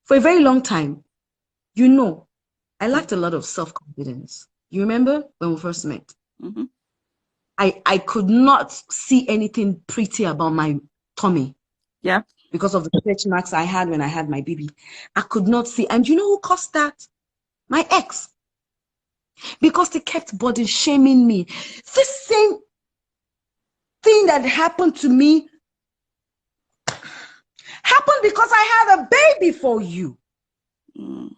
For a very long time, you know, I lacked a lot of self-confidence. You remember when we first met? Mm-hmm. I could not see anything pretty about my tummy. Yeah. Because of the stretch marks I had when I had my baby. I could not see. And you know who caused that? My ex. Because they kept body shaming me. The same thing that happened to me happened because I had a baby for you. Mm.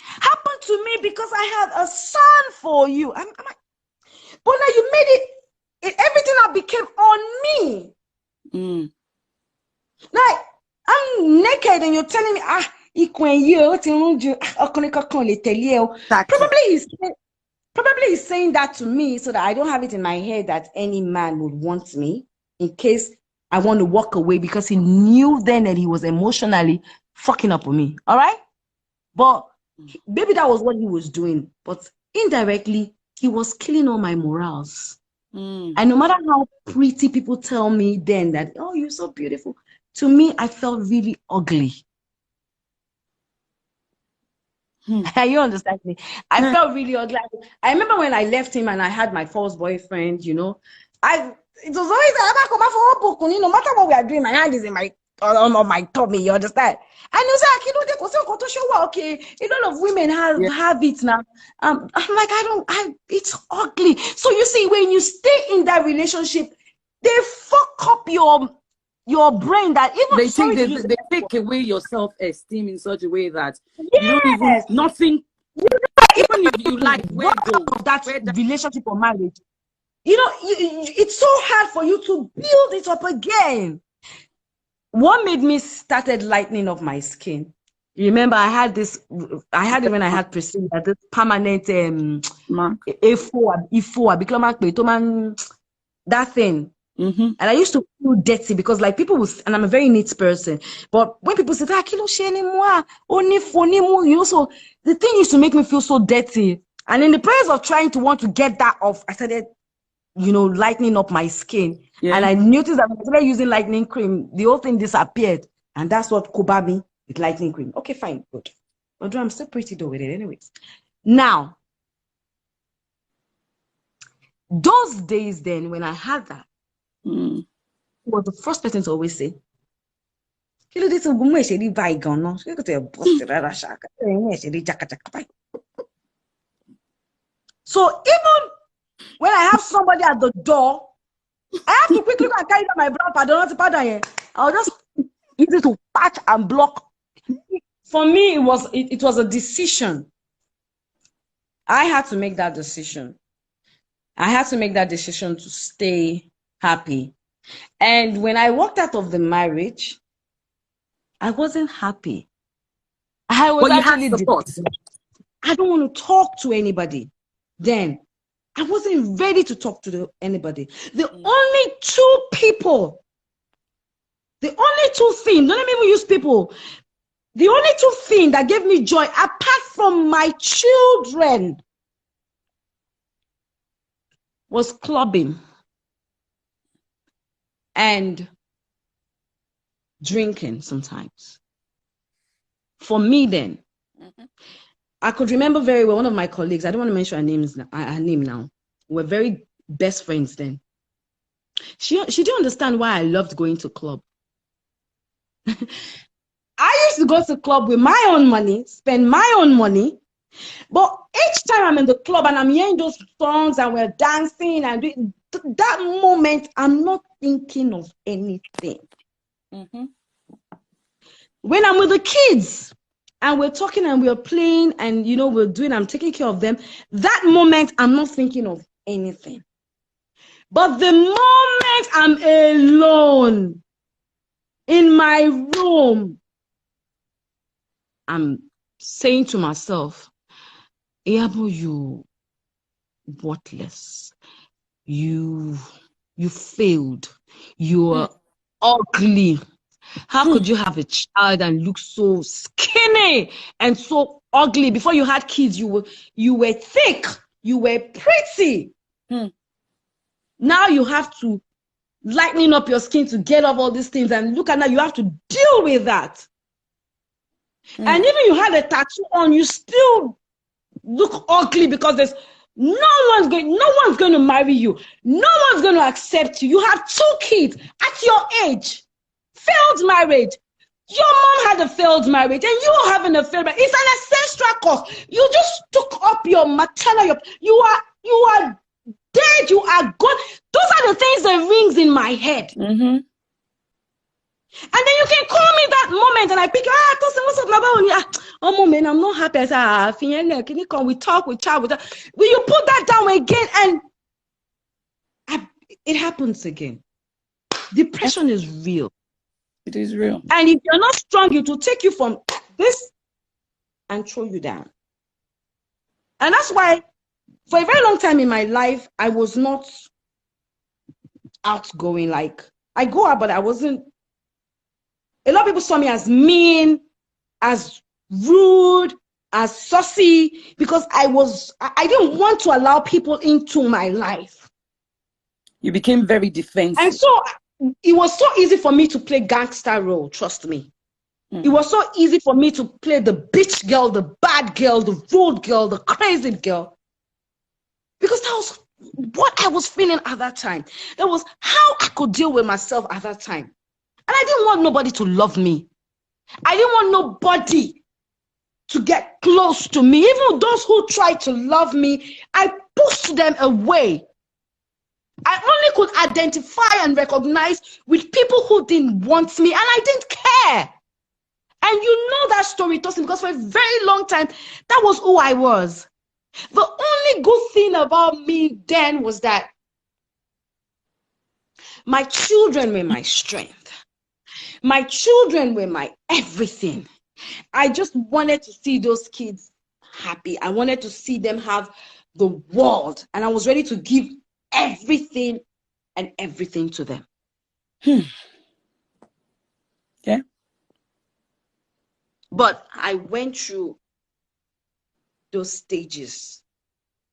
Happened to me because I had a son for you. But now you made everything that became on me. Mm. Like, I'm naked and you're telling me, probably he's saying that to me so that I don't have it in my head that any man would want me in case I want to walk away, because he knew then that he was emotionally fucking up with me. All right? But maybe that was what he was doing. But indirectly, he was killing all my morals. Mm. And no matter how pretty people tell me then that, oh, you're so beautiful, to me, I felt really ugly. You understand me? I felt really ugly. I remember when I left him and I had my first boyfriend, you know, it was always no matter what we are doing, my hand is in my on my tummy, you understand? And you say, okay, a lot of women have it now. I'm like, it's ugly. So you see, when you stay in that relationship, they fuck up your brain that even they take away your self-esteem in such a way that yes, you don't even nothing. Even if you like that relationship or marriage, you know, it's so hard for you to build it up again. What made me started lightening up my skin? You remember I had it when I had Priscilla, this permanent that thing. Mm-hmm. And I used to feel dirty because like people would, and I'm a very neat person, but when people say, you know, so the thing used to make me feel so dirty. And in the process of trying to want to get that off, I started, you know, lightening up my skin. Yeah. And I noticed that when I started using lightening cream, the whole thing disappeared. And that's what Kuba me with lightening cream. Okay, fine, good. But I'm still pretty though with it anyways. Now, those days then when I had that, he was the first person to always say, so even when I have somebody at the door, I have to quickly go and carry down my brown pardon. I'll just use it to patch and block. For me, it was a decision. I had to make that decision. I had to make that decision to stay happy. And when I walked out of the marriage, I wasn't happy. I was actually I don't want to talk to anybody. Then I wasn't ready to talk to anybody. The only two people, the only two things, don't let me even use people. The only two things that gave me joy, apart from my children, was clubbing and drinking sometimes. For me then, I could remember very well one of my colleagues, I don't want to mention her name now. We're very best friends then. She didn't understand why I loved going to club. I used to go to club with my own money, spend my own money. But each time I'm in the club and I'm hearing those songs and we're dancing and that moment, I'm not thinking of anything. Mm-hmm. When I'm with the kids and we're talking and we're playing and, you know, I'm taking care of them, that moment, I'm not thinking of anything. But the moment I'm alone in my room, I'm saying to myself, Iyabo, you worthless. You failed. You are ugly. How could you have a child and look so skinny and so ugly? Before you had kids, you were thick. You were pretty. Now you have to lightening up your skin to get off all these things, and look at now, you have to deal with that. And even you had a tattoo on, you still look ugly because there's no one's going to marry you. No one's going to accept you. You have 2 kids at your age. Failed marriage. Your mom had a failed marriage and you are having a failed marriage. It's an ancestral cause. You just took up your maternal. You are dead. You are gone. Those are the things that rings in my head. And then you can call me that moment and I pick, what's up, oh, man, I'm not happy. I say, can you come? We talk, we chat, will you put that down again? And it happens again. Depression is real. It is real. And if you're not strong, it will take you from this and throw you down. And that's why for a very long time in my life, I was not outgoing. Like, I go out, but I wasn't. A lot of people saw me as mean, as rude, as saucy, because I didn't want to allow people into my life. You became very defensive. And so it was so easy for me to play gangster role, trust me. It was so easy for me to play the bitch girl, the bad girl, the rude girl, the crazy girl. Because that was what I was feeling at that time. That was how I could deal with myself at that time. And I didn't want nobody to love me. I didn't want nobody to get close to me. Even those who tried to love me, I pushed them away. I only could identify and recognize with people who didn't want me, and I didn't care. And you know that story, Tosin, because for a very long time, that was who I was. The only good thing about me then was that my children were my strength. My children were my everything. I just wanted to see those kids happy. I wanted to see them have the world. And I was ready to give everything and everything to them. Yeah. But I went through those stages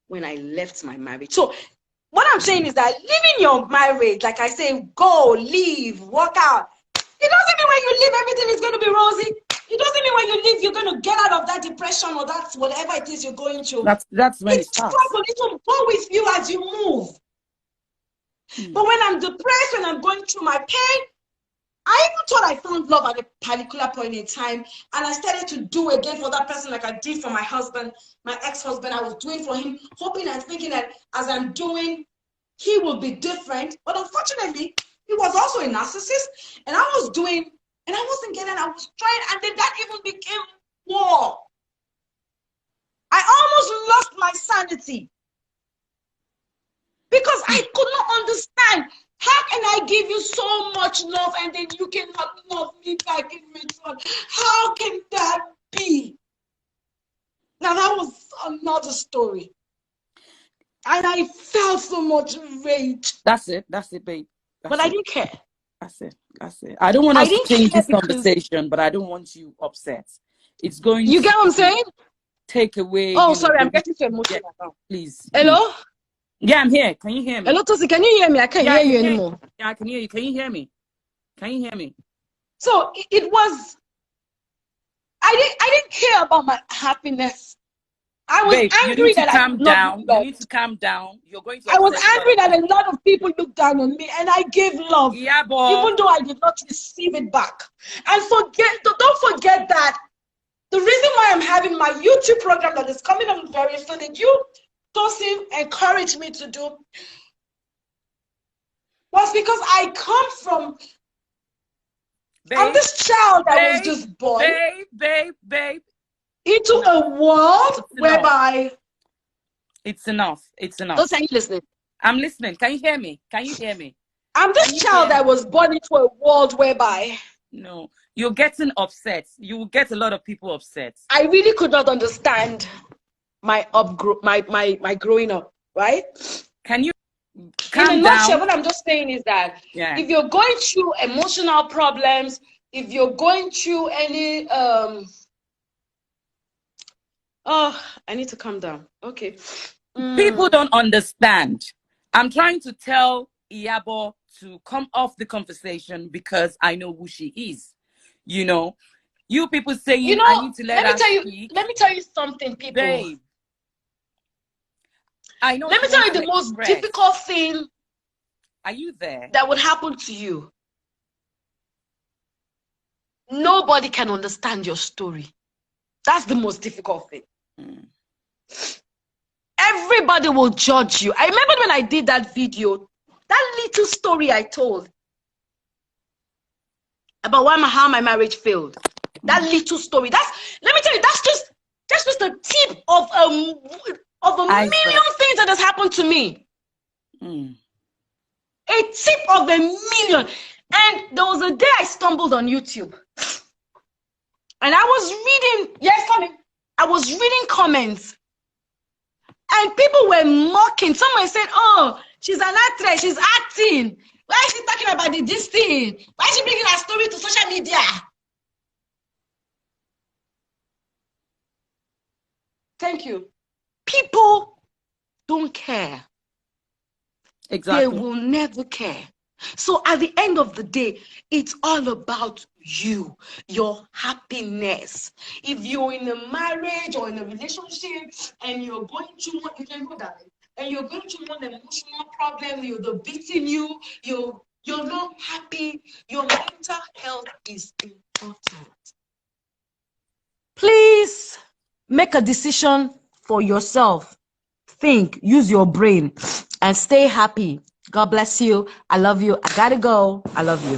when I left my marriage. So what I'm saying is that living your marriage, like I say, go, leave, walk out. It doesn't mean when you leave, everything is going to be rosy. It doesn't mean when you leave, you're going to get out of that depression or that whatever it is you're going through. That's when it starts. It will go with you as you move. But when I'm depressed, when I'm going through my pain, I even thought I found love at a particular point in time, and I started to do again for that person like I did for my husband, my ex-husband. I was doing for him, hoping and thinking that as I'm doing, he will be different. But unfortunately, he was also a narcissist, and I was doing, and I wasn't getting, I was trying, and then that even became war. I almost lost my sanity because I could not understand. How can I give you so much love and then you cannot love me back in return? How can that be? Now that was another story. And I felt so much rage. That's it, babe. But I didn't care. That's it. I don't want us to change this conversation, but I don't want you upset. It's going You get what I'm saying? Take away. Oh, sorry, I'm getting too emotional now. Please. Hello? Yeah, I'm here. Can you hear me? Hello, Tosi, can you hear me? I can't hear you anymore. Yeah, I can hear you. Can you hear me? Can you hear me? So it was, I didn't care about my happiness. I was angry that I could not be loved. You need to calm down. You're going to. I was angry that a lot of people looked down on me, and I gave love, even though I did not receive it back. And don't forget that the reason why I'm having my YouTube program that is coming on very soon, that you, Tosin, encouraged me to do, was because I come from. I'm this child that was just born. Babe. Into a world whereby it's enough. Don't say you listening. I'm listening. Can you hear me? I'm this child that was born into a world whereby no, you're getting upset. You will get a lot of people upset. I really could not understand my growing up, right? Can you calm in a down? nutshell, what I'm just saying is that if you're going through emotional problems, if you're going through any oh, I need to calm down. Okay. People don't understand. I'm trying to tell Iyabo to come off the conversation because I know who she is. You know, You people saying, You know, I need to let me her tell speak. let me tell you something, people. Babe, I know. Let me tell you the most difficult thing. Are you there? That would happen to you. Nobody can understand your story. That's the most difficult thing. Everybody will judge you. I remember when I did that video, that little story I told about how my marriage failed. That little story. Let me tell you, that's just the tip of a million things that has happened to me. A tip of a million. And there was a day I stumbled on YouTube. And I was reading, I was reading comments. And people were mocking. Someone said, oh, she's an actress, she's acting. Why is she talking about this thing? Why is she bringing her story to social media? Thank you. People don't care. Exactly. They will never care. So at the end of the day, it's all about you, your happiness. If you're in a marriage or in a relationship and you're going through one, you can go that way, and you're going through one emotional problem, they're beating you, you're not happy, your mental health is important. Please make a decision for yourself. Think, use your brain, and stay happy. God bless you. I love you. I gotta go. I love you.